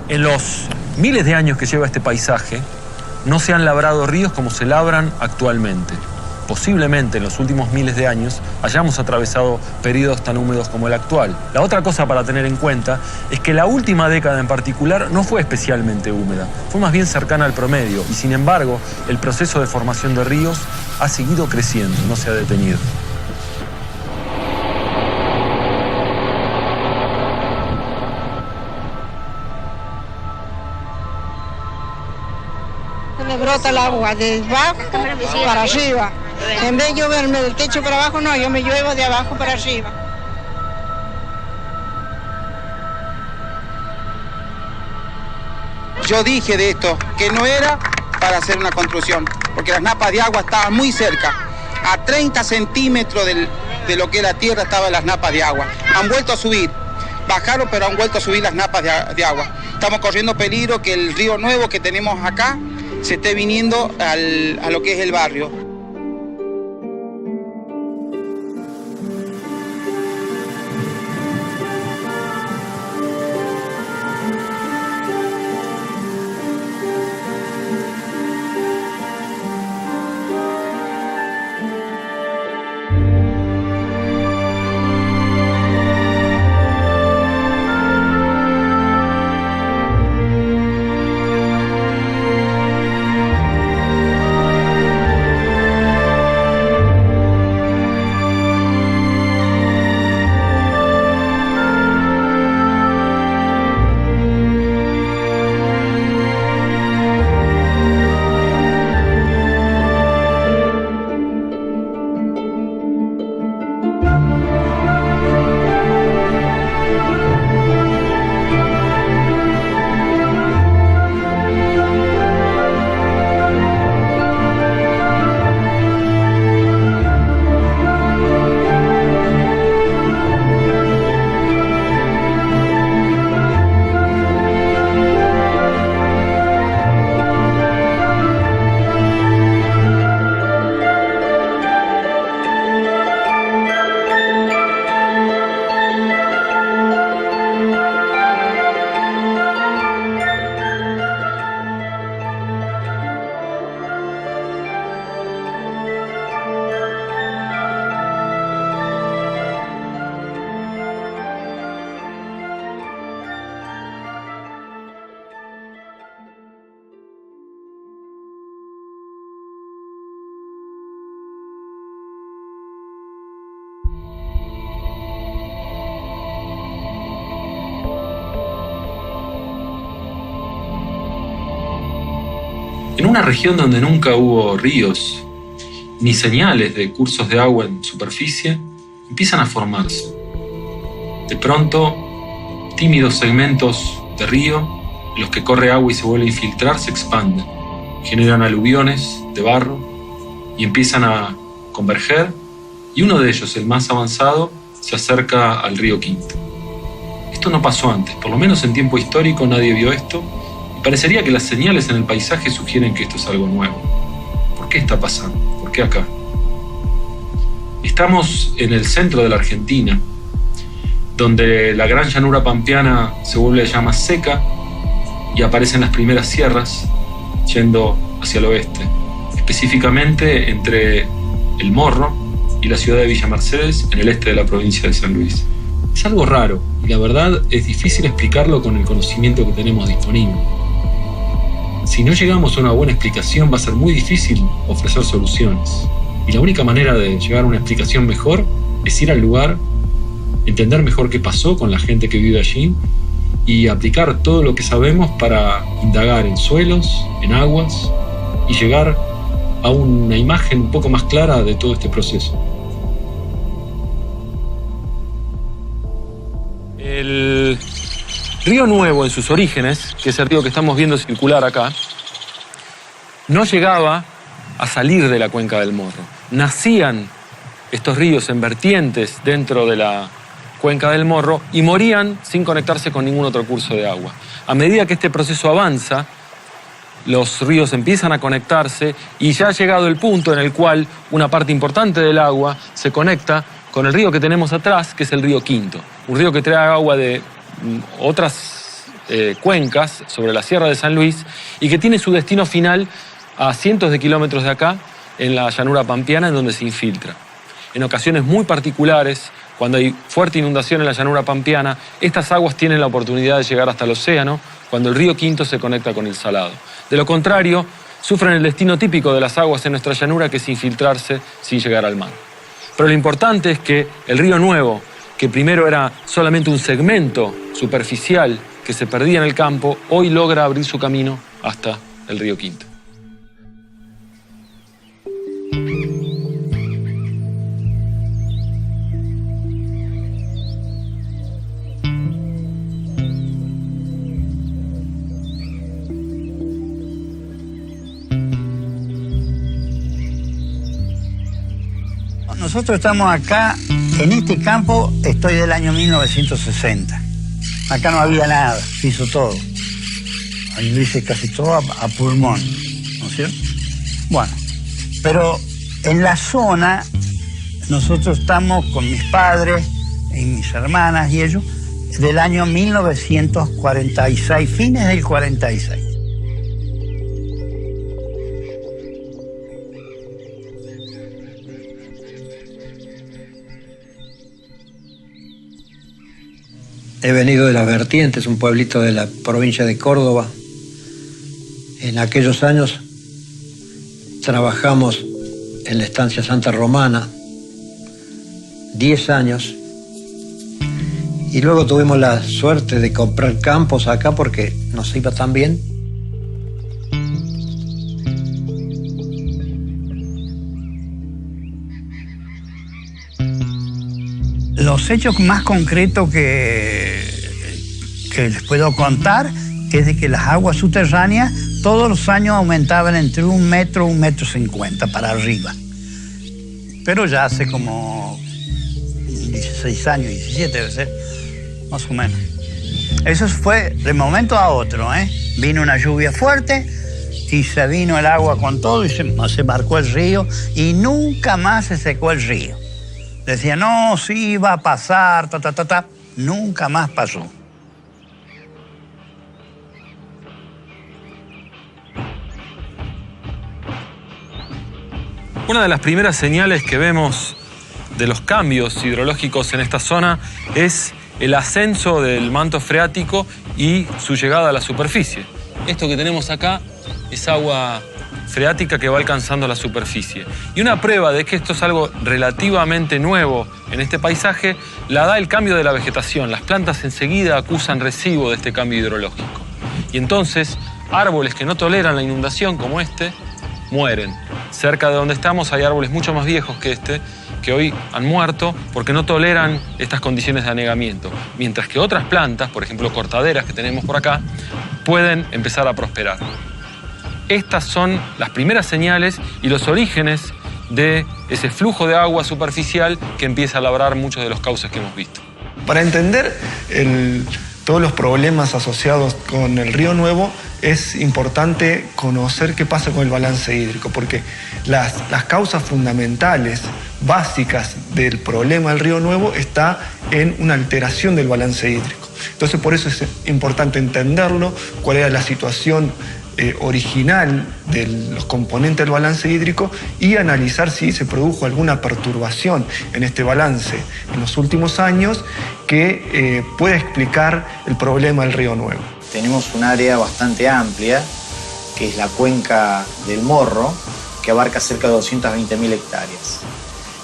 En los miles de años que lleva este paisaje, no se han labrado ríos como se labran actualmente. Posiblemente en los últimos miles de años hayamos atravesado periodos tan húmedos como el actual. La otra cosa para tener en cuenta es que la última década en particular no fue especialmente húmeda, fue más bien cercana al promedio y sin embargo el proceso de formación de ríos ha seguido creciendo, no se ha detenido. Me brota el agua de abajo para arriba. En vez de lloverme del techo para abajo, no, yo me lluevo de abajo para arriba. Yo dije de esto que no era para hacer una construcción, porque las napas de agua estaban muy cerca. A 30 centímetros de lo que es la tierra estaban las napas de agua. Han vuelto a subir. Bajaron, pero han vuelto a subir las napas de agua. Estamos corriendo peligro que el río nuevo que tenemos acá se esté viniendo a lo que es el barrio. En una región donde nunca hubo ríos ni señales de cursos de agua en superficie, empiezan a formarse. De pronto, tímidos segmentos de río en los que corre agua y se vuelve a infiltrar se expanden, generan aluviones de barro y empiezan a converger, y uno de ellos, el más avanzado, se acerca al río Quinto. Esto no pasó antes, por lo menos en tiempo histórico nadie vio esto, y parecería que las señales en el paisaje sugieren que esto es algo nuevo. ¿Por qué está pasando? ¿Por qué acá? Estamos en el centro de la Argentina, donde la gran llanura pampeana se vuelve ya más seca y aparecen las primeras sierras yendo hacia el oeste, específicamente entre El Morro y la ciudad de Villa Mercedes, en el este de la provincia de San Luis. Es algo raro y la verdad es difícil explicarlo con el conocimiento que tenemos disponible. Si no llegamos a una buena explicación va a ser muy difícil ofrecer soluciones. Y la única manera de llegar a una explicación mejor es ir al lugar, entender mejor qué pasó con la gente que vive allí y aplicar todo lo que sabemos para indagar en suelos, en aguas y llegar a una imagen un poco más clara de todo este proceso. El río Nuevo en sus orígenes, que es el río que estamos viendo circular acá, no llegaba a salir de la cuenca del Morro. Nacían estos ríos en vertientes dentro de la cuenca del Morro y morían sin conectarse con ningún otro curso de agua. A medida que este proceso avanza, los ríos empiezan a conectarse y ya ha llegado el punto en el cual una parte importante del agua se conecta con el río que tenemos atrás, que es el río Quinto. Un río que trae agua de otras cuencas sobre la Sierra de San Luis y que tiene su destino final a cientos de kilómetros de acá, en la llanura pampeana, en donde se infiltra. En ocasiones muy particulares, cuando hay fuerte inundación en la llanura pampeana, estas aguas tienen la oportunidad de llegar hasta el océano cuando el río Quinto se conecta con el Salado. De lo contrario, sufren el destino típico de las aguas en nuestra llanura, que es infiltrarse sin llegar al mar. Pero lo importante es que el río Nuevo, que primero era solamente un segmento superficial que se perdía en el campo, hoy logra abrir su camino hasta el río Quinto. Nosotros estamos acá, en este campo, estoy del año 1960. Acá no había nada, se hizo todo. Ahí lo hice casi todo a pulmón, ¿no es cierto? Bueno, pero en la zona, nosotros estamos con mis padres y mis hermanas y ellos, del año 1946, fines del 46. He venido de Las Vertientes, un pueblito de la provincia de Córdoba. En aquellos años trabajamos en la estancia Santa Romana, 10 años, y luego tuvimos la suerte de comprar campos acá porque nos iba tan bien. Los hechos más concretos que les puedo contar es de que las aguas subterráneas todos los años aumentaban entre 1 metro, 1,50 metros para arriba. Pero ya hace como 16 años, 17 debe ser, más o menos. Eso fue de momento a otro, ¿eh? Vino una lluvia fuerte y se vino el agua con todo y se marcó el río y nunca más se secó el río. Decía, no, sí, va a pasar, Nunca más pasó. Una de las primeras señales que vemos de los cambios hidrológicos en esta zona es el ascenso del manto freático y su llegada a la superficie. Esto que tenemos acá es agua freática que va alcanzando la superficie. Y una prueba de que esto es algo relativamente nuevo en este paisaje la da el cambio de la vegetación. Las plantas enseguida acusan recibo de este cambio hidrológico. Y entonces, árboles que no toleran la inundación como este, mueren. Cerca de donde estamos hay árboles mucho más viejos que este, que hoy han muerto porque no toleran estas condiciones de anegamiento. Mientras que otras plantas, por ejemplo cortaderas que tenemos por acá, pueden empezar a prosperar. Estas son las primeras señales y los orígenes de ese flujo de agua superficial que empieza a labrar muchos de los cauces que hemos visto. Para entender todos los problemas asociados con el Río Nuevo, es importante conocer qué pasa con el balance hídrico, porque las causas fundamentales, básicas del problema del Río Nuevo está en una alteración del balance hídrico. Entonces, por eso es importante entenderlo, cuál era la situación original de los componentes del balance hídrico y analizar si se produjo alguna perturbación en este balance en los últimos años que pueda explicar el problema del Río Nuevo. Tenemos un área bastante amplia, que es la cuenca del Morro, que abarca cerca de 220.000 hectáreas.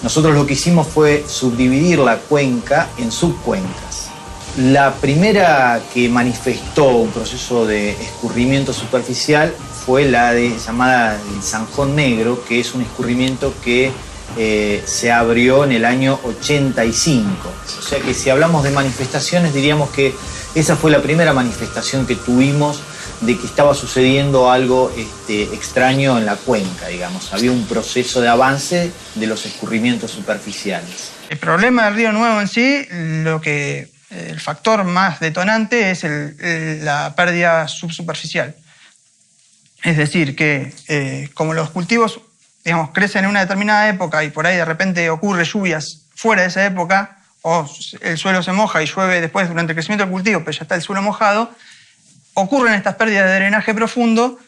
Nosotros lo que hicimos fue subdividir la cuenca en subcuencas. La primera que manifestó un proceso de escurrimiento superficial fue la llamada el Zanjón Negro, que es un escurrimiento que se abrió en el año 85. O sea que si hablamos de manifestaciones, diríamos que esa fue la primera manifestación que tuvimos de que estaba sucediendo algo extraño en la cuenca, digamos. Había un proceso de avance de los escurrimientos superficiales. El problema del Río Nuevo en sí, el factor más detonante es la pérdida subsuperficial. Es decir, que como los cultivos, digamos, crecen en una determinada época y por ahí de repente ocurre lluvias fuera de esa época, o el suelo se moja y llueve después durante el crecimiento del cultivo, pero ya está el suelo mojado, ocurren estas pérdidas de drenaje profundo,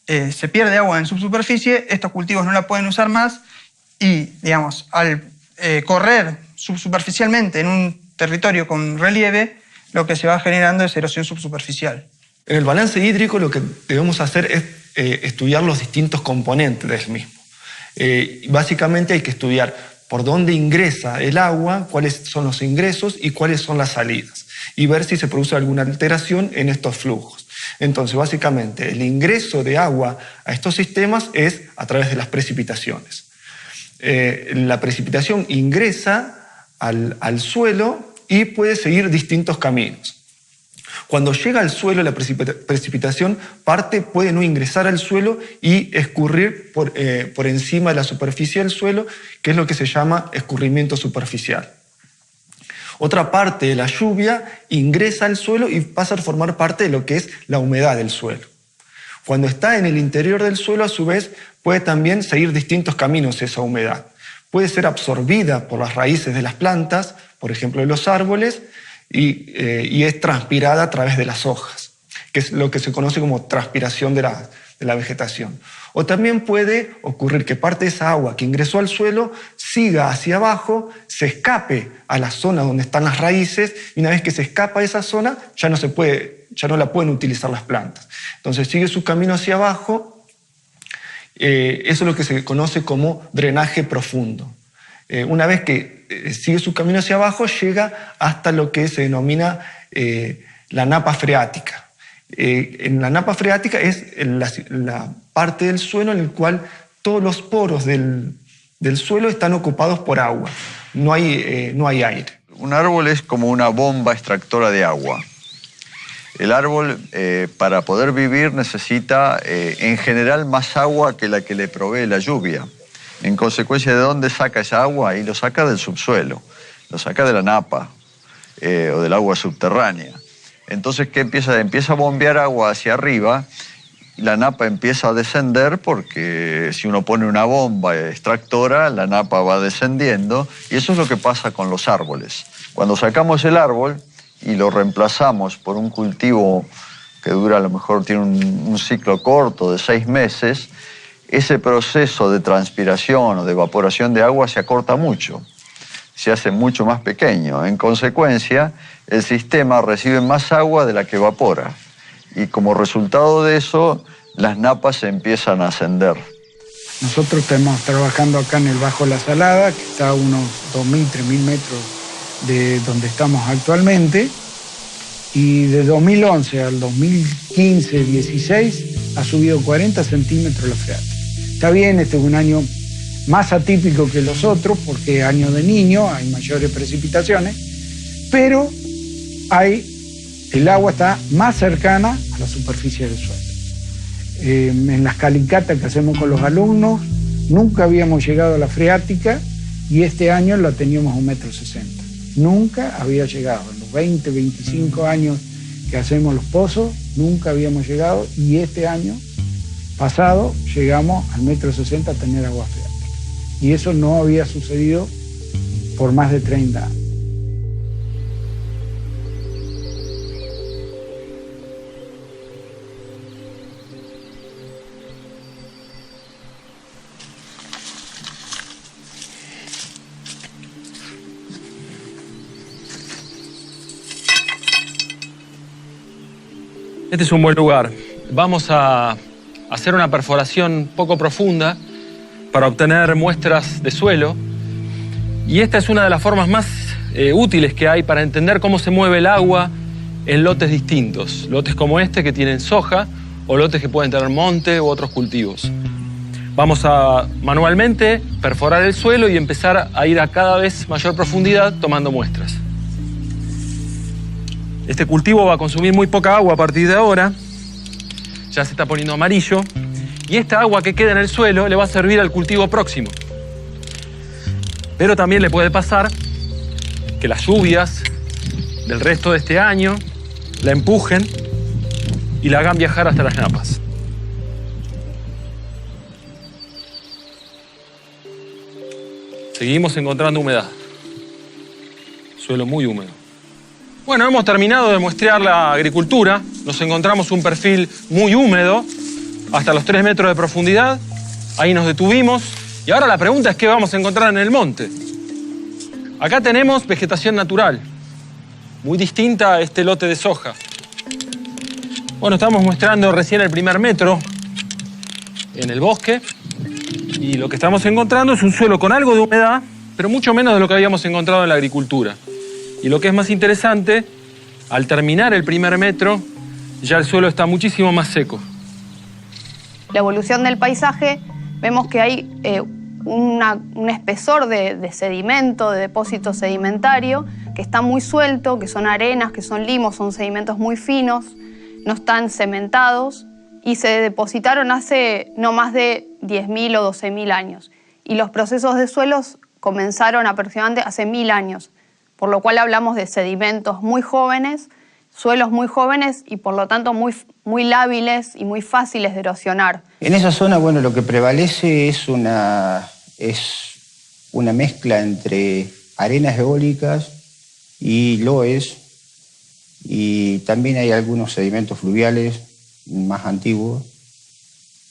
se pierde agua en subsuperficie, estos cultivos no la pueden usar más y, digamos, al correr subsuperficialmente en un territorio con relieve, lo que se va generando es erosión subsuperficial. En el balance hídrico lo que debemos hacer es estudiar los distintos componentes del mismo. Básicamente hay que estudiar por dónde ingresa el agua, cuáles son los ingresos y cuáles son las salidas, y ver si se produce alguna alteración en estos flujos. Entonces, básicamente, el ingreso de agua a estos sistemas es a través de las precipitaciones. La precipitación ingresa al suelo y puede seguir distintos caminos. Cuando llega al suelo, la precipitación puede no ingresar al suelo y escurrir por encima de la superficie del suelo, que es lo que se llama escurrimiento superficial. Otra parte de la lluvia ingresa al suelo y pasa a formar parte de lo que es la humedad del suelo. Cuando está en el interior del suelo, a su vez, puede también seguir distintos caminos esa humedad. Puede ser absorbida por las raíces de las plantas, por ejemplo de los árboles, y es transpirada a través de las hojas, que es lo que se conoce como transpiración de la vegetación. O también puede ocurrir que parte de esa agua que ingresó al suelo siga hacia abajo, se escape a la zona donde están las raíces, y una vez que se escapa de esa zona ya no la pueden utilizar las plantas. Entonces sigue su camino hacia abajo. Eso es lo que se conoce como drenaje profundo. Una vez que sigue su camino hacia abajo, llega hasta lo que se denomina la napa freática. En la napa freática es la parte del suelo en el cual todos los poros del suelo están ocupados por agua. No hay aire. Un árbol es como una bomba extractora de agua. El árbol, para poder vivir, necesita en general más agua que la que le provee la lluvia. En consecuencia, ¿de dónde saca esa agua? Y lo saca del subsuelo, lo saca de la napa o del agua subterránea. Entonces, ¿qué empieza? Empieza a bombear agua hacia arriba, y la napa empieza a descender porque si uno pone una bomba extractora, la napa va descendiendo, y eso es lo que pasa con los árboles. Cuando sacamos el árbol y lo reemplazamos por un cultivo que dura, a lo mejor tiene un ciclo corto de 6 meses, ese proceso de transpiración o de evaporación de agua se acorta mucho, se hace mucho más pequeño. En consecuencia, el sistema recibe más agua de la que evapora. Y como resultado de eso, las napas se empiezan a ascender. Nosotros estamos trabajando acá en el Bajo La Salada, que está a unos 2.000, 3.000 metros de donde estamos actualmente. Y de 2011 al 2015, 16, ha subido 40 centímetros la freática. Está bien, este es un año más atípico que los otros, porque es año de Niño, hay mayores precipitaciones, pero el agua está más cercana a la superficie del suelo. En las calicatas que hacemos con los alumnos, nunca habíamos llegado a la freática y este año la teníamos a 1,60 m. Nunca había llegado. En los 20, 25 años que hacemos los pozos, nunca habíamos llegado, y este año pasado llegamos al 1,60 m a tener agua freática. Y eso no había sucedido por más de 30 años. Este es un buen lugar. Vamos a hacer una perforación poco profunda para obtener muestras de suelo. Y esta es una de las formas más útiles que hay para entender cómo se mueve el agua en lotes distintos. Lotes como este que tienen soja o lotes que pueden tener monte u otros cultivos. Vamos a manualmente perforar el suelo y empezar a ir a cada vez mayor profundidad tomando muestras. Este cultivo va a consumir muy poca agua a partir de ahora. Ya se está poniendo amarillo. Y esta agua que queda en el suelo le va a servir al cultivo próximo. Pero también le puede pasar que las lluvias del resto de este año la empujen y la hagan viajar hasta las napas. Seguimos encontrando humedad. Suelo muy húmedo. Bueno, hemos terminado de muestrear la agricultura. Nos encontramos un perfil muy húmedo, hasta los 3 metros de profundidad. Ahí nos detuvimos. Y ahora la pregunta es qué vamos a encontrar en el monte. Acá tenemos vegetación natural, muy distinta a este lote de soja. Bueno, estamos mostrando recién el primer metro en el bosque. Y lo que estamos encontrando es un suelo con algo de humedad, pero mucho menos de lo que habíamos encontrado en la agricultura. Y lo que es más interesante, al terminar el primer metro, ya el suelo está muchísimo más seco. La evolución del paisaje, vemos que hay un espesor de sedimento, de depósito sedimentario, que está muy suelto, que son arenas, que son limos, son sedimentos muy finos, no están cementados y se depositaron hace no más de 10.000 o 12.000 años. Y los procesos de suelos comenzaron aproximadamente hace 1.000 años, por lo cual hablamos de sedimentos muy jóvenes, suelos muy jóvenes y por lo tanto muy lábiles y muy fáciles de erosionar. En esa zona, bueno, lo que prevalece es una mezcla entre arenas eólicas y loes, y también hay algunos sedimentos fluviales más antiguos.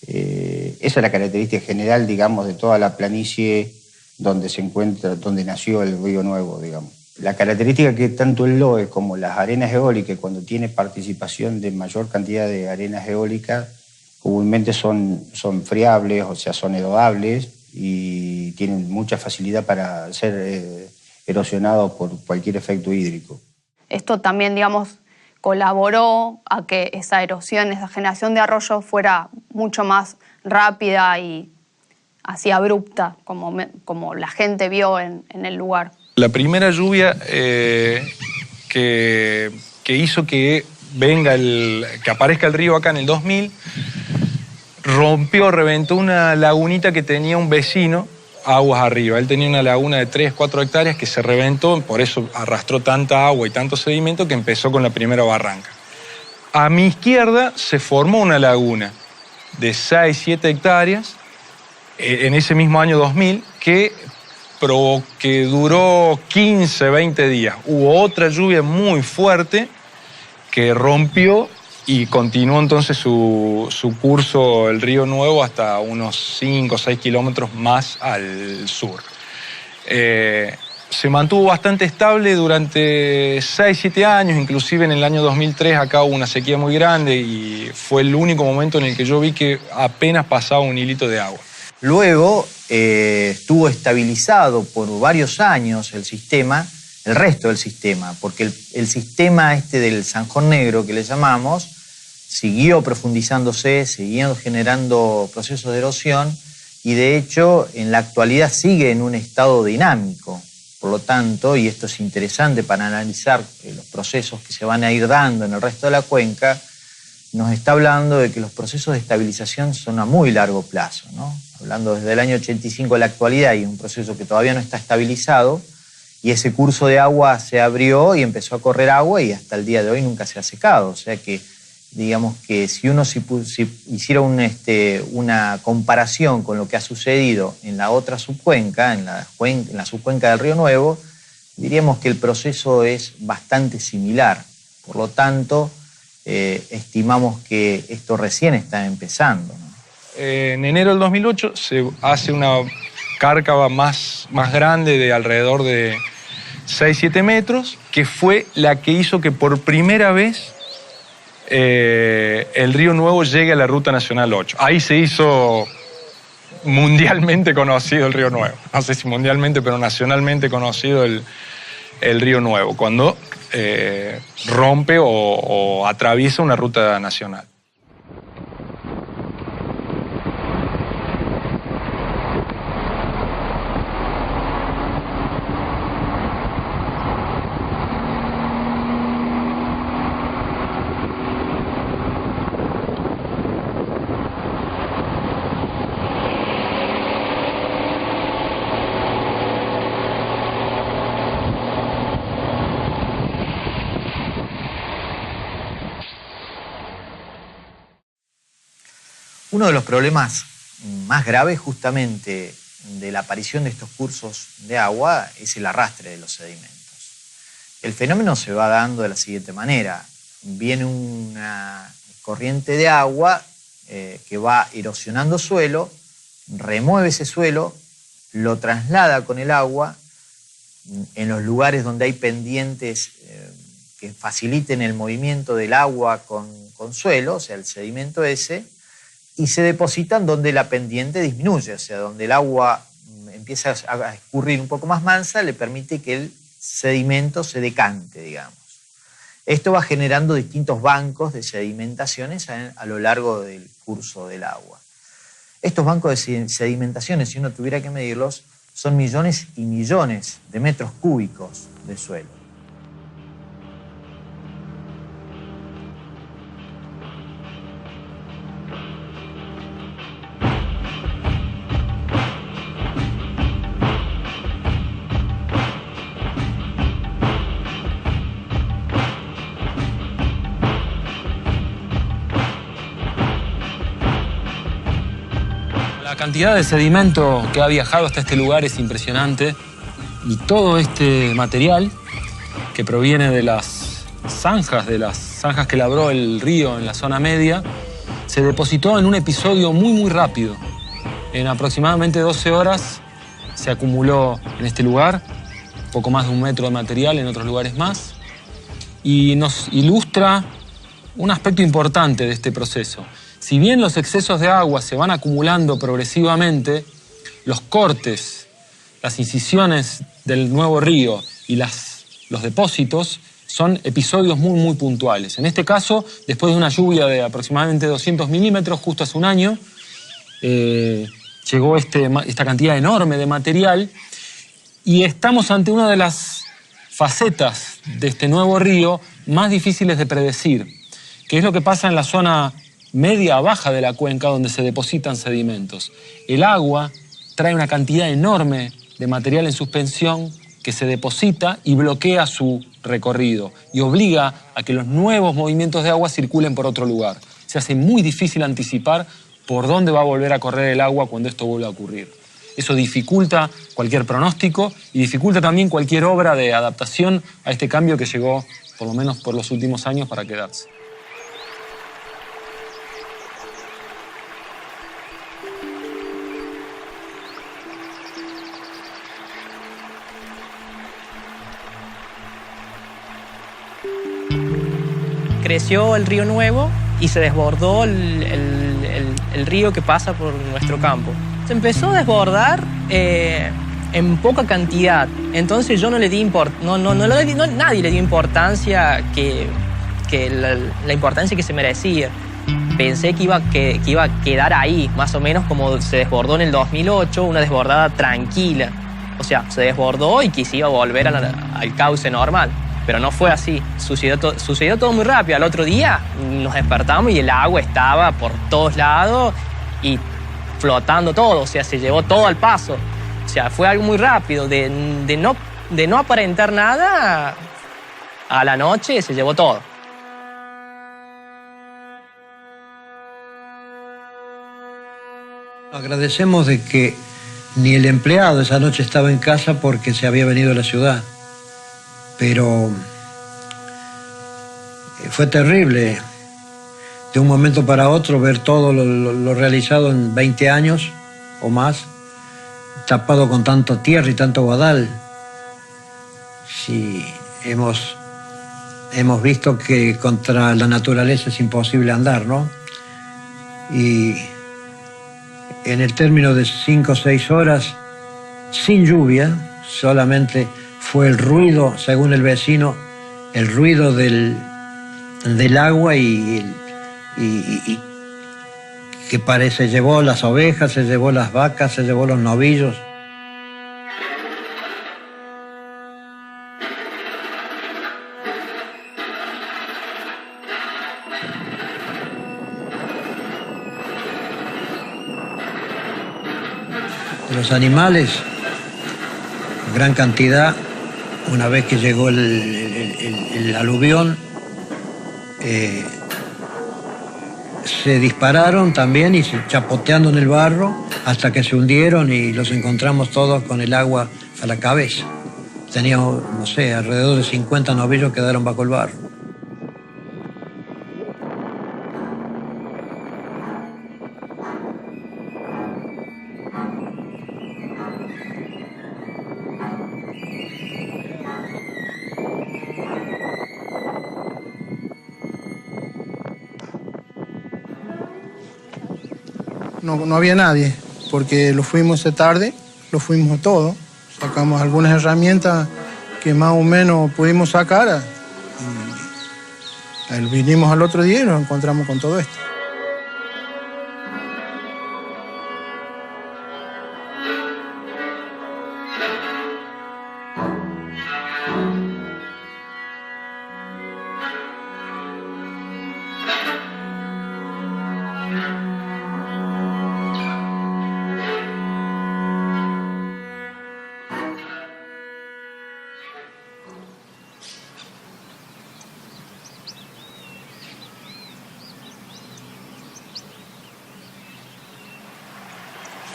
Esa es la característica general, digamos, de toda la planicie donde se encuentra, donde nació el Río Nuevo, digamos. La característica que tanto el loe como las arenas eólicas, cuando tiene participación de mayor cantidad de arenas eólicas, comúnmente son friables, o sea, son erodables y tienen mucha facilidad para ser erosionados por cualquier efecto hídrico. Esto también, digamos, colaboró a que esa erosión, esa generación de arroyos fuera mucho más rápida y así abrupta, como la gente vio en el lugar. La primera lluvia que hizo que que aparezca el río acá en el 2000, reventó una lagunita que tenía un vecino aguas arriba. Él tenía una laguna de 3, 4 hectáreas que se reventó, por eso arrastró tanta agua y tanto sedimento que empezó con la primera barranca. A mi izquierda se formó una laguna de 6, 7 hectáreas en ese mismo año 2000 que duró 15, 20 días. Hubo otra lluvia muy fuerte que rompió y continuó entonces su curso el Río Nuevo hasta unos 5 o 6 kilómetros más al sur. Se mantuvo bastante estable durante 6, 7 años, inclusive en el año 2003 acá hubo una sequía muy grande y fue el único momento en el que yo vi que apenas pasaba un hilito de agua. Luego estuvo estabilizado por varios años el resto del sistema, porque el sistema del Zanjón Negro que le llamamos siguió profundizándose, siguiendo generando procesos de erosión y de hecho en la actualidad sigue en un estado dinámico. Por lo tanto, y esto es interesante para analizar los procesos que se van a ir dando en el resto de la cuenca, nos está hablando de que los procesos de estabilización son a muy largo plazo, ¿no? Hablando desde el año 85 a la actualidad y un proceso que todavía no está estabilizado y ese curso de agua se abrió y empezó a correr agua y hasta el día de hoy nunca se ha secado. O sea que, digamos que si uno si hiciera una comparación con lo que ha sucedido en la otra subcuenca, en la subcuenca del Río Nuevo, diríamos que el proceso es bastante similar. Por lo tanto, estimamos que esto recién está empezando, ¿no? En enero del 2008 se hace una cárcava más grande de alrededor de 6-7 metros, que fue la que hizo que por primera vez el Río Nuevo llegue a la Ruta Nacional 8. Ahí se hizo mundialmente conocido el Río Nuevo. No sé si mundialmente, pero nacionalmente conocido el Río Nuevo, cuando rompe o atraviesa una ruta nacional. Uno de los problemas más graves justamente de la aparición de estos cursos de agua es el arrastre de los sedimentos. El fenómeno se va dando de la siguiente manera. Viene una corriente de agua que va erosionando suelo, remueve ese suelo, lo traslada con el agua en los lugares donde hay pendientes que faciliten el movimiento del agua con suelo, o sea, el sedimento ese, y se depositan donde la pendiente disminuye, o sea, donde el agua empieza a escurrir un poco más mansa, le permite que el sedimento se decante, digamos. Esto va generando distintos bancos de sedimentaciones a lo largo del curso del agua. Estos bancos de sedimentaciones, si uno tuviera que medirlos, son millones y millones de metros cúbicos de suelo. La cantidad de sedimento que ha viajado hasta este lugar es impresionante y todo este material que proviene de las zanjas que labró el río en la zona media, se depositó en un episodio muy rápido. En aproximadamente 12 horas se acumuló en este lugar, poco más de 1 metro de material, en otros lugares más, y nos ilustra un aspecto importante de este proceso. Si bien los excesos de agua se van acumulando progresivamente, los cortes, las incisiones del nuevo río y los depósitos son episodios muy puntuales. En este caso, después de una lluvia de aproximadamente 200 milímetros, justo hace un año, llegó esta cantidad enorme de material y estamos ante una de las facetas de este nuevo río más difíciles de predecir, que es lo que pasa en la zona media baja de la cuenca donde se depositan sedimentos. El agua trae una cantidad enorme de material en suspensión que se deposita y bloquea su recorrido y obliga a que los nuevos movimientos de agua circulen por otro lugar. Se hace muy difícil anticipar por dónde va a volver a correr el agua cuando esto vuelva a ocurrir. Eso dificulta cualquier pronóstico y dificulta también cualquier obra de adaptación a este cambio que llegó, por lo menos por los últimos años, para quedarse. Creció el río Nuevo y se desbordó el río que pasa por nuestro campo. Se empezó a desbordar en poca cantidad, entonces yo no le di nadie le dio importancia la importancia que se merecía. Pensé que iba a quedar ahí, más o menos como se desbordó en el 2008, una desbordada tranquila. O sea, se desbordó y que se iba a volver al cauce normal. Pero no fue así, sucedió todo muy rápido. Al otro día nos despertamos y el agua estaba por todos lados y flotando todo, o sea, se llevó todo al paso. O sea, fue algo muy rápido, de no aparentar nada, a la noche se llevó todo. Agradecemos de que ni el empleado esa noche estaba en casa porque se había venido a la ciudad. Pero fue terrible de un momento para otro ver todo lo realizado en 20 años o más, tapado con tanta tierra y tanto guadal. Sí, hemos visto que contra la naturaleza es imposible andar, ¿no? Y en el término de 5 o 6 horas, sin lluvia, solamente fue el ruido, según el vecino, el ruido del agua y que se llevó las ovejas, se llevó las vacas, se llevó los novillos. De los animales, gran cantidad. Una vez que llegó el aluvión, se dispararon también y chapoteando en el barro hasta que se hundieron y los encontramos todos con el agua a la cabeza. teníamos, no sé, alrededor de 50 novillos que quedaron bajo el barro. No había nadie, porque lo fuimos esa tarde, lo fuimos todo. Sacamos algunas herramientas que más o menos pudimos sacar. Y vinimos al otro día y nos encontramos con todo esto.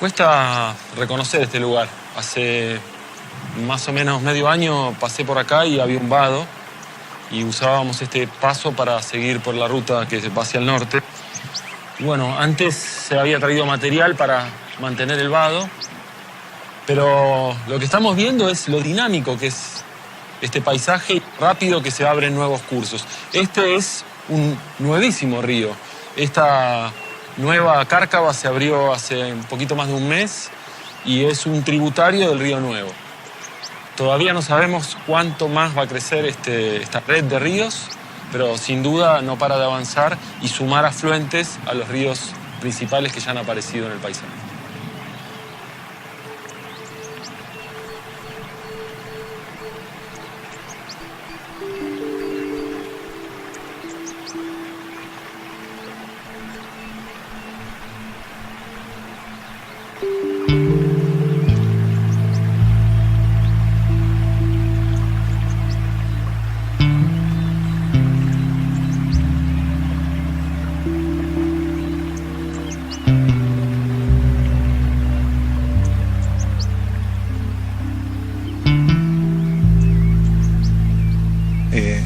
Cuesta reconocer este lugar. Hace más o menos medio año pasé por acá y había un vado y usábamos este paso para seguir por la ruta que va hacia el norte. Y bueno, antes se había traído material para mantener el vado, pero lo que estamos viendo es lo dinámico que es este paisaje y rápido que se abren nuevos cursos. Este es un nuevísimo río. Esta nueva Cárcava se abrió hace un poquito más de un mes y es un tributario del Río Nuevo. Todavía no sabemos cuánto más va a crecer esta red de ríos, pero sin duda no para de avanzar y sumar afluentes a los ríos principales que ya han aparecido en el paisaje.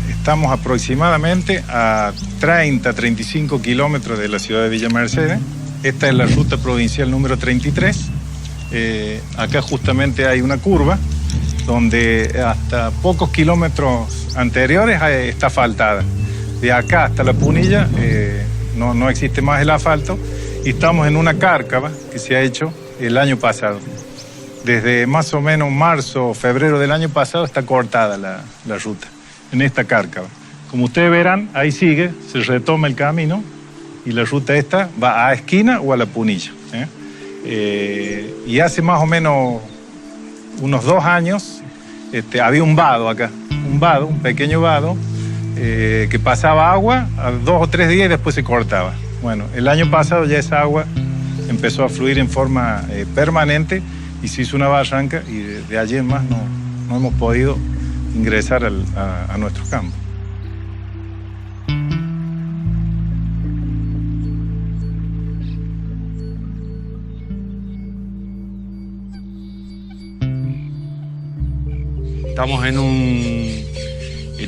Estamos aproximadamente a 30-35 kilómetros de la ciudad de Villa Mercedes. Esta es la ruta provincial número 33. Acá justamente hay una curva donde hasta pocos kilómetros anteriores está asfaltada. De acá hasta la Punilla no existe más el asfalto y estamos en una cárcava que se ha hecho el año pasado. Desde más o menos marzo o febrero del año pasado está cortada la ruta en esta cárcava. Como ustedes verán, ahí sigue, se retoma el camino y la ruta esta va a Esquina o a la Punilla. Y hace más o menos unos 2 años había un vado acá, un pequeño vado, que pasaba agua a 2 o 3 días y después se cortaba. Bueno, el año pasado ya esa agua empezó a fluir en forma permanente y se hizo una barranca y de allí en más no hemos podido ingresar a nuestros campos. Estamos en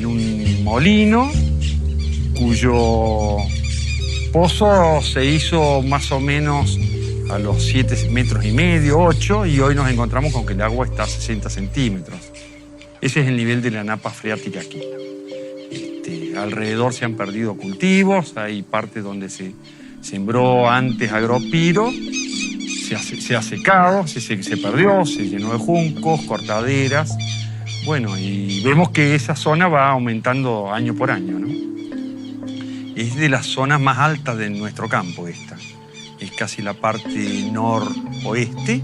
un molino cuyo pozo se hizo más o menos a los 7,5 metros, 8, y hoy nos encontramos con que el agua está a 60 centímetros. Ese es el nivel de la napa freática aquí. Alrededor se han perdido cultivos, hay partes donde se sembró antes agropiro, se ha secado, se perdió, se llenó de juncos, cortaderas. Bueno, y vemos que esa zona va aumentando año por año, ¿no? Es de las zonas más altas de nuestro campo esta. Es casi la parte noroeste.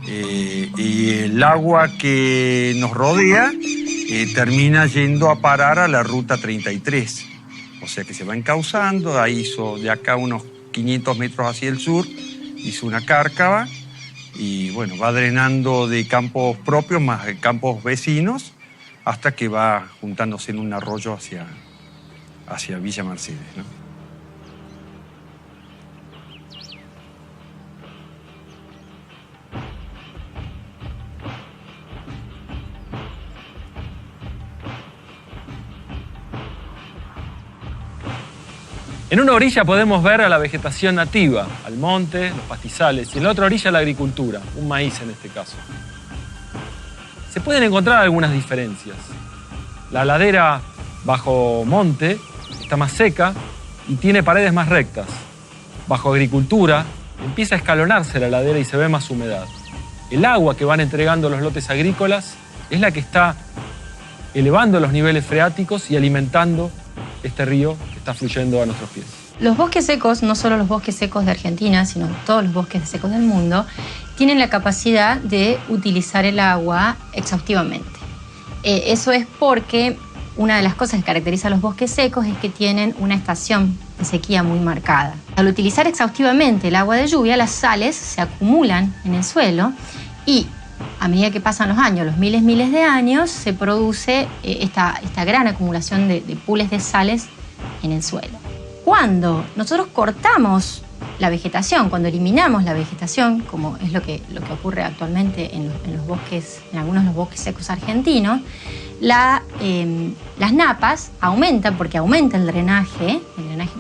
Y el agua que nos rodea termina yendo a parar a la ruta 33. O sea que se va encauzando, ahí hizo de acá unos 500 metros hacia el sur, hizo una cárcava y bueno, va drenando de campos propios más de campos vecinos hasta que va juntándose en un arroyo hacia Villa Mercedes, ¿no? En una orilla podemos ver a la vegetación nativa, al monte, los pastizales, y en la otra orilla la agricultura, un maíz en este caso. Se pueden encontrar algunas diferencias. La ladera bajo monte está más seca y tiene paredes más rectas. Bajo agricultura empieza a escalonarse la ladera y se ve más humedad. El agua que van entregando los lotes agrícolas es la que está elevando los niveles freáticos y alimentando este río que está fluyendo a nuestros pies. Los bosques secos, no solo los bosques secos de Argentina, sino todos los bosques secos del mundo, tienen la capacidad de utilizar el agua exhaustivamente. Eso es porque una de las cosas que caracteriza a los bosques secos es que tienen una estación de sequía muy marcada. Al utilizar exhaustivamente el agua de lluvia, las sales se acumulan en el suelo y a medida que pasan los años, los miles de años, se produce esta gran acumulación de pools de sales en el suelo. Cuando nosotros cortamos la vegetación, cuando eliminamos la vegetación, como es lo que ocurre actualmente en los bosques, en algunos de los bosques secos argentinos, las napas aumentan porque aumenta el drenaje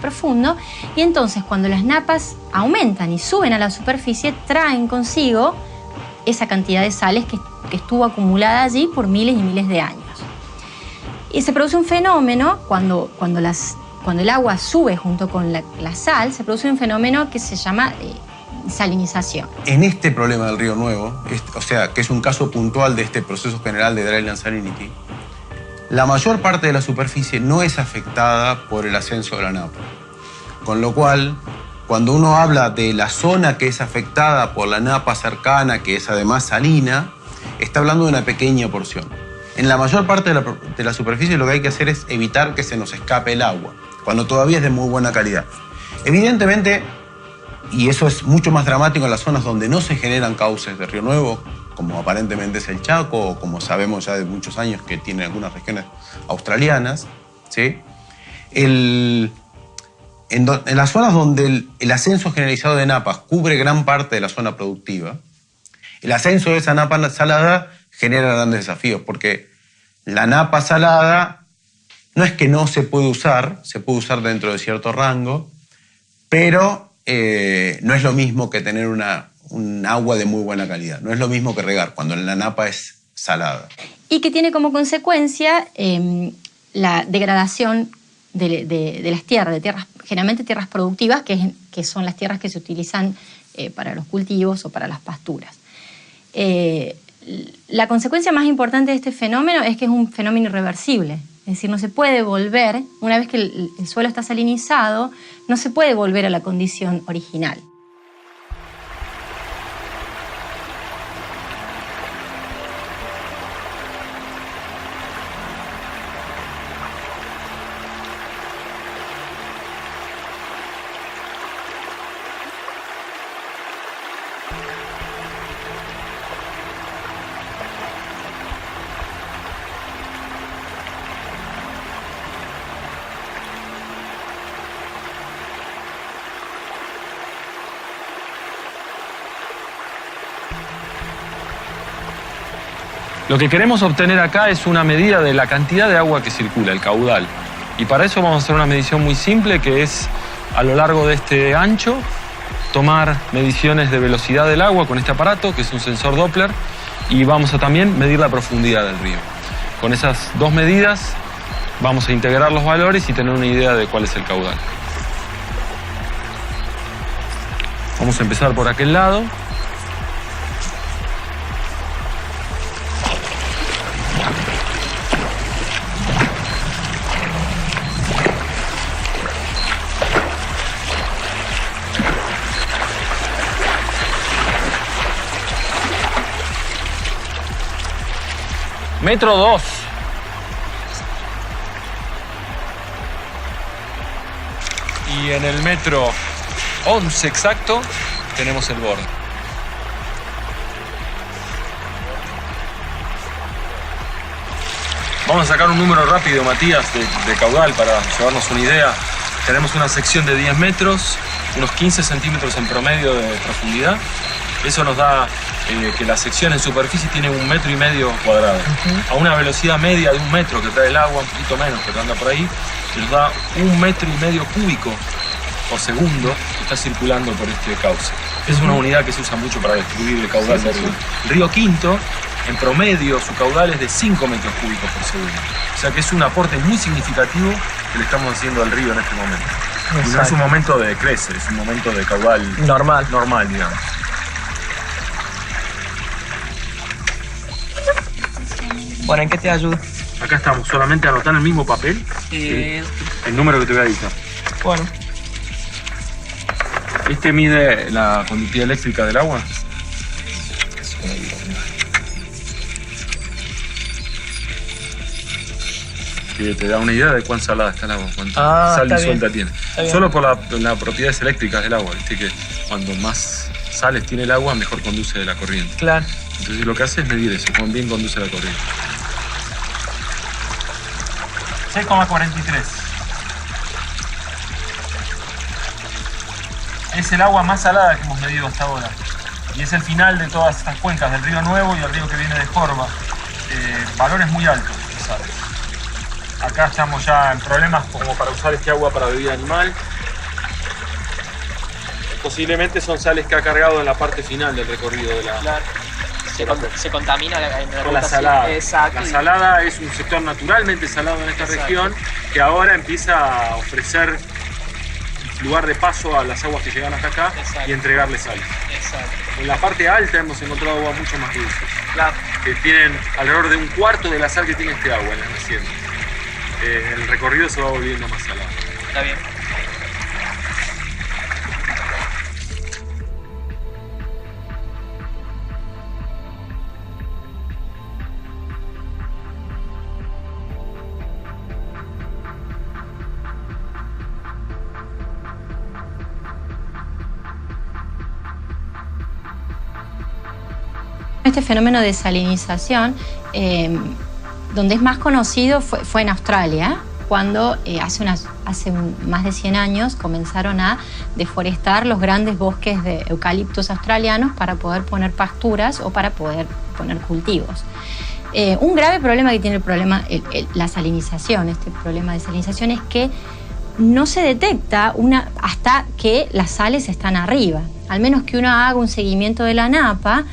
profundo, y entonces cuando las napas aumentan y suben a la superficie, traen consigo esa cantidad de sales que estuvo acumulada allí por miles y miles de años. Y se produce un fenómeno cuando el agua sube junto con la sal, se produce un fenómeno que se llama salinización. En este problema del Río Nuevo, o sea, que es un caso puntual de este proceso general de dryland salinity, la mayor parte de la superficie no es afectada por el ascenso de la napa. Con lo cual, cuando uno habla de la zona que es afectada por la napa cercana, que es además salina, está hablando de una pequeña porción. En la mayor parte de la superficie lo que hay que hacer es evitar que se nos escape el agua, cuando todavía es de muy buena calidad. Evidentemente, y eso es mucho más dramático en las zonas donde no se generan cauces de Río Nuevo, como aparentemente es el Chaco, o como sabemos ya de muchos años que tienen algunas regiones australianas, ¿sí? En las zonas donde el ascenso generalizado de napas cubre gran parte de la zona productiva, el ascenso de esa napa salada genera grandes desafíos, porque la napa salada no es que no se puede usar dentro de cierto rango, pero no es lo mismo que tener un agua de muy buena calidad. No es lo mismo que regar cuando la napa es salada. Y que tiene como consecuencia la degradación de las tierras, generalmente tierras productivas, que son las tierras que se utilizan para los cultivos o para las pasturas. La consecuencia más importante de este fenómeno es que es un fenómeno irreversible. Es decir, no se puede volver, una vez que el suelo está salinizado, no se puede volver a la condición original. Lo que queremos obtener acá es una medida de la cantidad de agua que circula, el caudal. Y para eso vamos a hacer una medición muy simple, que es a lo largo de este ancho, tomar mediciones de velocidad del agua con este aparato, que es un sensor Doppler, y vamos a también medir la profundidad del río. Con esas dos medidas vamos a integrar los valores y tener una idea de cuál es el caudal. Vamos a empezar por aquel lado. Metro 2. Y en el metro 11 exacto tenemos el borde. Vamos a sacar un número rápido, Matías, de caudal para llevarnos una idea. Tenemos una sección de 10 metros, unos 15 centímetros en promedio de profundidad. Eso nos da que la sección en superficie tiene 1,5 metros cuadrados. A una velocidad media de 1 metro que trae el agua, un poquito menos, pero anda por ahí, nos da 1,5 metros cúbicos por segundo que está circulando por este cauce. Es una unidad que se usa mucho para describir el caudal del río. El río Quinto, en promedio, su caudal es de 5 metros cúbicos por segundo. O sea que es un aporte muy significativo que le estamos haciendo al río en este momento. Y no es un momento de crecer, es un momento de caudal normal, digamos. Bueno, ¿en qué te ayudo? Acá estamos, solamente anotar en el mismo papel el número que te voy a dictar. Bueno. Este mide la conductividad eléctrica del agua. Y te da una idea de cuán salada está el agua, cuánta sal disuelta tiene. Solo por las propiedades eléctricas del agua, viste que cuando más sales tiene el agua, mejor conduce la corriente. Claro. Entonces lo que hace es medir eso, cuán bien conduce la corriente. 6,43. Es el agua más salada que hemos medido hasta ahora. Y es el final de todas estas cuencas del Río Nuevo y el río que viene de Jorba. Valores muy altos de sales. Acá estamos ya en problemas como para usar este agua para bebida animal. Posiblemente son sales que ha cargado en la parte final del recorrido de la... Claro. Se contamina con la salada. Exacto. La salada es un sector naturalmente salado en esta región que ahora empieza a ofrecer lugar de paso a las aguas que llegan hasta acá y entregarle sal. Exacto. En la parte alta hemos encontrado aguas mucho más dulces, que tienen alrededor de 1/4 de la sal que tiene este agua en las nacientes. El recorrido se va volviendo más salado. Está bien. Este fenómeno de salinización, donde es más conocido, fue en Australia, cuando hace más de 100 años comenzaron a deforestar los grandes bosques de eucaliptos australianos para poder poner pasturas o para poder poner cultivos. Un grave problema que tiene la salinización, este problema de salinización, es que no se detecta hasta que las sales están arriba. Al menos que uno haga un seguimiento de la napa.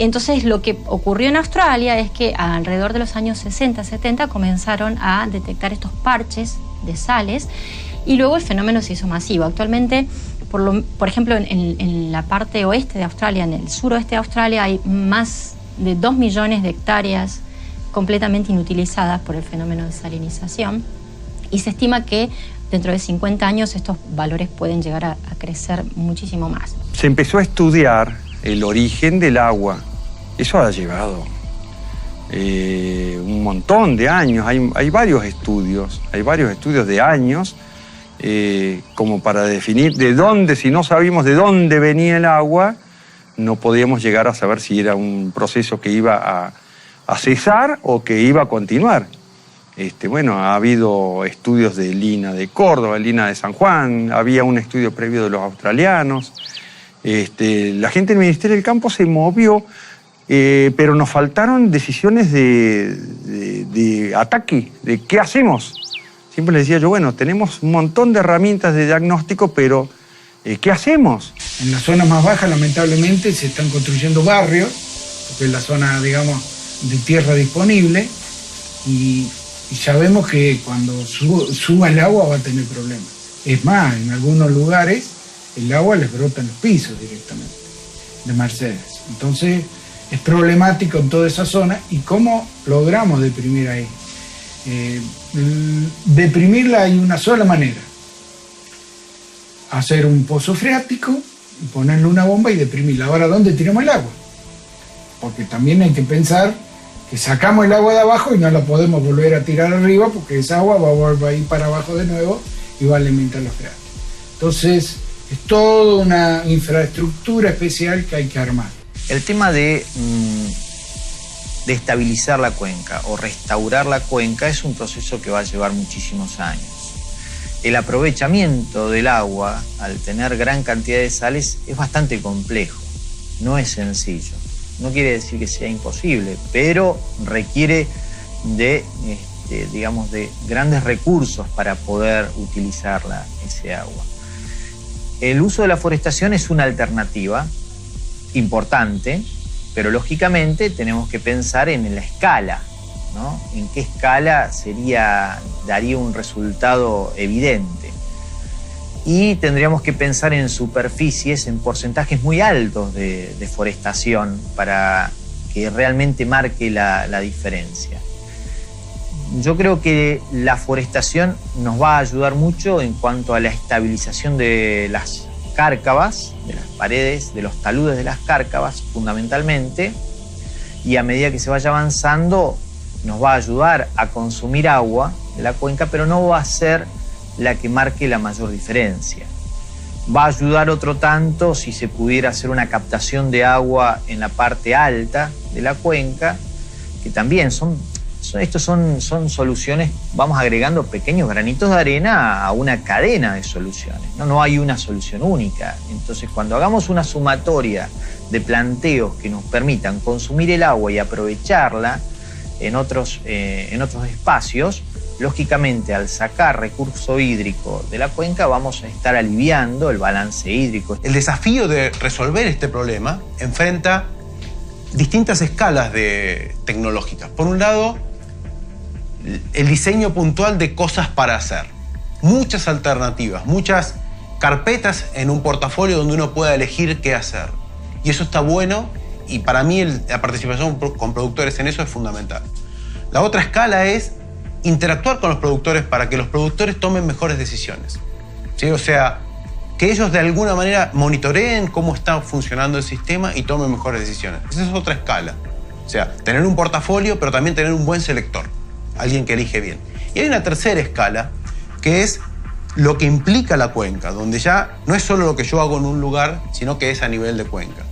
Entonces, lo que ocurrió en Australia es que alrededor de los años 60, 70 comenzaron a detectar estos parches de sales y luego el fenómeno se hizo masivo. Actualmente, por ejemplo, en la parte oeste de Australia, en el suroeste de Australia, hay más de 2 millones de hectáreas completamente inutilizadas por el fenómeno de salinización y se estima que dentro de 50 años estos valores pueden llegar a crecer muchísimo más. Se empezó a estudiar el origen del agua. Eso ha llevado un montón de años. Hay varios estudios de años como para definir de dónde, si no sabíamos de dónde venía el agua, no podíamos llegar a saber si era un proceso que iba a cesar o que iba a continuar. Bueno, ha habido estudios de Lina de Córdoba, Lina de San Juan, había un estudio previo de los australianos. La gente del Ministerio del Campo se movió, pero nos faltaron decisiones de ataque, de qué hacemos. Siempre les decía yo, bueno, tenemos un montón de herramientas de diagnóstico, pero ¿qué hacemos? En la zona más baja, lamentablemente, se están construyendo barrios, porque es la zona, digamos, de tierra disponible, y sabemos que cuando suba el agua va a tener problemas. Es más, en algunos lugares el agua les brota en los pisos directamente, de Mercedes. Entonces, es problemático en toda esa zona. ¿Y cómo logramos deprimir ahí? Deprimirla hay una sola manera. Hacer un pozo freático, ponerle una bomba y deprimirla. Ahora, ¿dónde tiramos el agua? Porque también hay que pensar que sacamos el agua de abajo y no la podemos volver a tirar arriba porque esa agua va a volver a ir para abajo de nuevo y va a alimentar los freáticos. Entonces, es toda una infraestructura especial que hay que armar. El tema de estabilizar la cuenca o restaurar la cuenca es un proceso que va a llevar muchísimos años. El aprovechamiento del agua, al tener gran cantidad de sales, es bastante complejo, no es sencillo. No quiere decir que sea imposible, pero requiere de, digamos, de grandes recursos para poder utilizar ese agua. El uso de la forestación es una alternativa importante, pero lógicamente tenemos que pensar en la escala, ¿no? En qué escala daría un resultado evidente. Y tendríamos que pensar en superficies, en porcentajes muy altos de deforestación para que realmente marque la diferencia. Yo creo que la forestación nos va a ayudar mucho en cuanto a la estabilización de las cárcavas, de las paredes, de los taludes de las cárcavas fundamentalmente, y a medida que se vaya avanzando nos va a ayudar a consumir agua de la cuenca, pero no va a ser la que marque la mayor diferencia. Va a ayudar otro tanto si se pudiera hacer una captación de agua en la parte alta de la cuenca, que también son soluciones, vamos agregando pequeños granitos de arena a una cadena de soluciones, ¿no? No hay una solución única. Entonces, cuando hagamos una sumatoria de planteos que nos permitan consumir el agua y aprovecharla en otros espacios, lógicamente, al sacar recurso hídrico de la cuenca, vamos a estar aliviando el balance hídrico. El desafío de resolver este problema enfrenta distintas escalas tecnológicas. Por un lado, el diseño puntual de cosas para hacer. Muchas alternativas, muchas carpetas en un portafolio donde uno pueda elegir qué hacer. Y eso está bueno, y para mí la participación con productores en eso es fundamental. La otra escala es interactuar con los productores para que los productores tomen mejores decisiones, ¿sí? O sea, que ellos de alguna manera monitoreen cómo está funcionando el sistema y tomen mejores decisiones. Esa es otra escala. O sea, tener un portafolio, pero también tener un buen selector, alguien que elige bien. Y hay una tercera escala, que es lo que implica la cuenca, donde ya no es solo lo que yo hago en un lugar, sino que es a nivel de cuenca.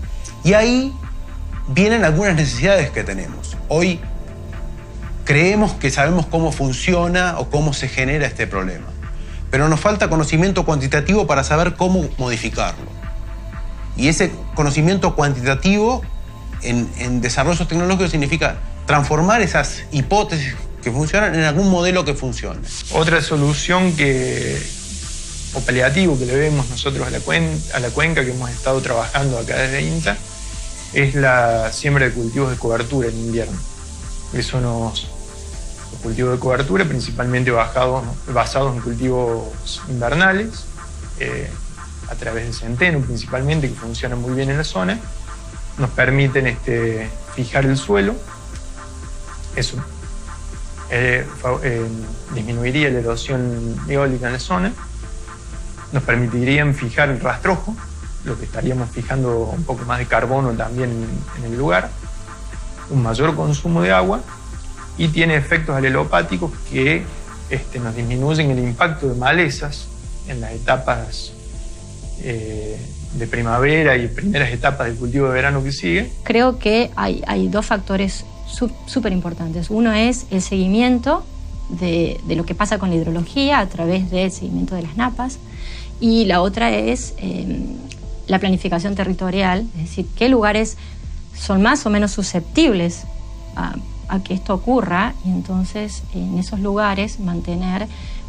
Y ahí vienen algunas necesidades que tenemos. Hoy creemos que sabemos cómo funciona o cómo se genera este problema, pero nos falta conocimiento cuantitativo para saber cómo modificarlo. Y ese conocimiento cuantitativo en desarrollos tecnológicos significa transformar esas hipótesis que funcionan en algún modelo que funcione. Otra solución o paliativo que le vemos nosotros a la cuenca que hemos estado trabajando acá desde INTA es la siembra de cultivos de cobertura en invierno. Que son los cultivos de cobertura principalmente basados en cultivos invernales, a través del centeno principalmente, que funcionan muy bien en la zona. Nos permiten fijar el suelo. Eso disminuiría la erosión eólica en la zona. Nos permitirían fijar el rastrojo, lo que estaríamos fijando un poco más de carbono también en el lugar, un mayor consumo de agua, y tiene efectos alelopáticos que nos disminuyen el impacto de malezas en las etapas de primavera y primeras etapas del cultivo de verano que sigue. Creo que hay dos factores súper importantes. Uno es el seguimiento de lo que pasa con la hidrología a través del seguimiento de las napas, y la otra es la planificación territorial, es decir, qué lugares son más o menos susceptibles a que esto ocurra, y entonces en esos lugares mantener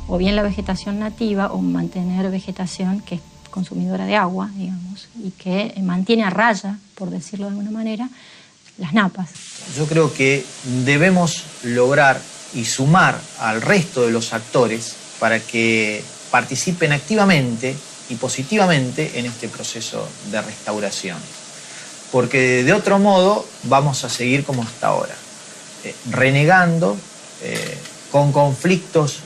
o bien la vegetación nativa o mantener vegetación que es consumidora de agua, digamos, y que mantiene a raya, por decirlo de alguna manera, las napas. Yo creo que debemos lograr y sumar al resto de los actores para que participen activamente y positivamente en este proceso de restauración. Porque de otro modo vamos a seguir como hasta ahora, renegando, con conflictos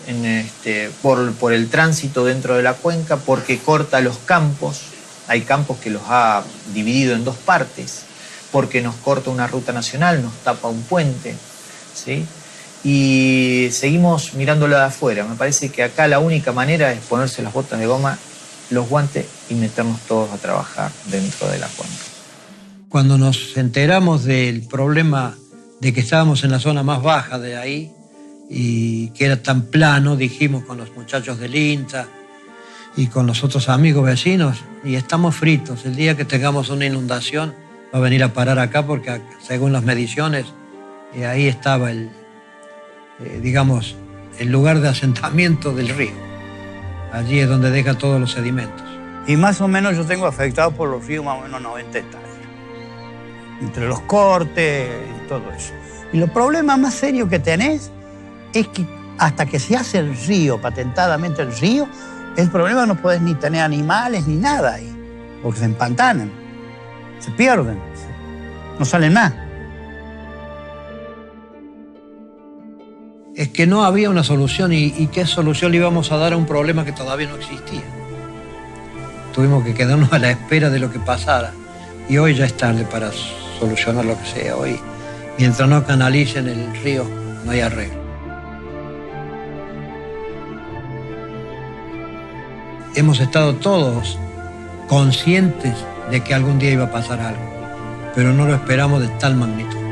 por el tránsito dentro de la cuenca, porque corta los campos. Hay campos que los ha dividido en dos partes, porque nos corta una ruta nacional, nos tapa un puente, ¿sí? Y seguimos mirándolo de afuera. Me parece que acá la única manera es ponerse las botas de goma, los guantes y meternos todos a trabajar dentro de la cuenca. Cuando nos enteramos del problema de que estábamos en la zona más baja de ahí y que era tan plano, dijimos con los muchachos del INTA y con los otros amigos vecinos, y estamos fritos. El día que tengamos una inundación va a venir a parar acá porque según las mediciones, ahí estaba digamos, el lugar de asentamiento del río. Allí es donde deja todos los sedimentos. Y más o menos yo tengo afectado por los ríos más o menos 90 hectáreas. Entre los cortes y todo eso. Y los problemas más serios que tenés es que hasta que se hace el río, patentadamente el río, el problema no podés ni tener animales ni nada ahí. Porque se empantanan, se pierden, no salen más. Es que no había una solución y qué solución le íbamos a dar a un problema que todavía no existía. Tuvimos que quedarnos a la espera de lo que pasara y hoy ya es tarde para solucionar lo que sea. Hoy, mientras no canalicen el río, no hay arreglo. Hemos estado todos conscientes de que algún día iba a pasar algo, pero no lo esperamos de tal magnitud.